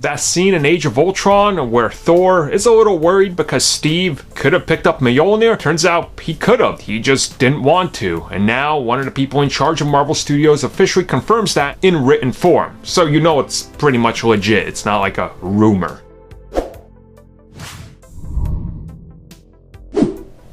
That scene in Age of Ultron where Thor is a little worried because Steve could have picked up Mjolnir. Turns out he could have. He just didn't want to. And now one of the people in charge of Marvel Studios officially confirms that in written form. So you know it's pretty much legit. It's not like a rumor.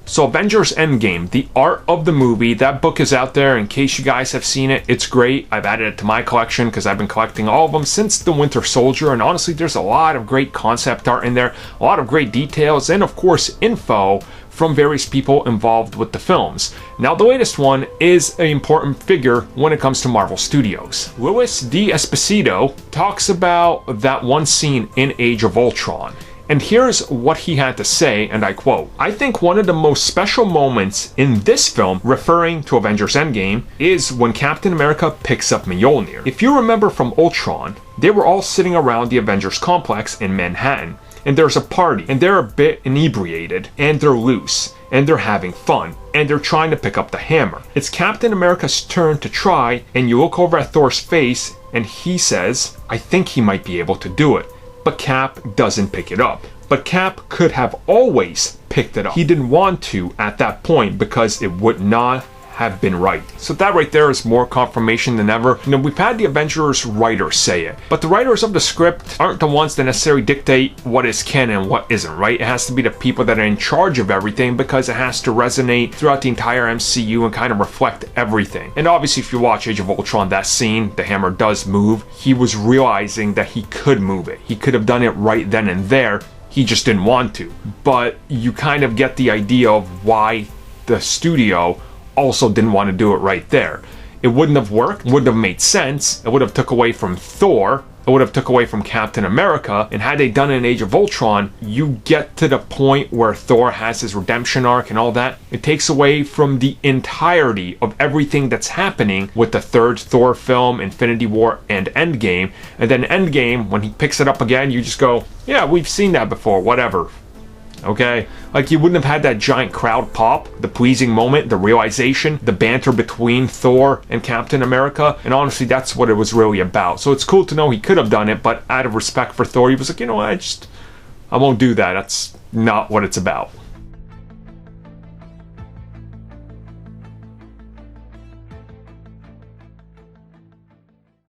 So Avengers Endgame, the art of the movie, that book is out there in case you guys have seen it. It's great. I've added it to my collection because I've been collecting all of them since The Winter Soldier, and honestly there's a lot of great concept art in there, a lot of great details, and of course info from various people involved with the films. Now the latest one is an important figure when it comes to Marvel Studios. Louis D. Esposito talks about that one scene in Age of Ultron. And here's what he had to say, and I quote, "I think one of the most special moments in this film," referring to Avengers Endgame, "is when Captain America picks up Mjolnir. If you remember from Ultron, they were all sitting around the Avengers complex in Manhattan, and there's a party, and they're a bit inebriated, and they're loose, and they're having fun, and they're trying to pick up the hammer. It's Captain America's turn to try, and you look over at Thor's face, and he says, 'I think he might be able to do it.' But Cap doesn't pick it up. But Cap could have always picked it up. He didn't want to at that point because it would not have been right." So that right there is more confirmation than ever. You know, we've had the Avengers writers say it, but the writers of the script aren't the ones that necessarily dictate what is canon and what isn't, right? It has to be the people that are in charge of everything because it has to resonate throughout the entire MCU and kind of reflect everything. And obviously if you watch Age of Ultron, that scene, the hammer does move. He was realizing that he could move it. He could have done it right then and there. He just didn't want to. But you kind of get the idea of why the studio also didn't want to do it right there. It wouldn't have worked, wouldn't have made sense, it would have took away from Thor, it would have took away from Captain America, and had they done it in Age of Ultron, you get to the point where Thor has his redemption arc and all that, it takes away from the entirety of everything that's happening with the third Thor film, Infinity War, and Endgame, and then Endgame, when he picks it up again, you just go, yeah, we've seen that before, whatever. Okay? Like, you wouldn't have had that giant crowd pop, the pleasing moment, the realization, the banter between Thor and Captain America, and honestly, that's what it was really about. So it's cool to know he could have done it, but out of respect for Thor, he was like, you know what, I won't do that. That's not what it's about.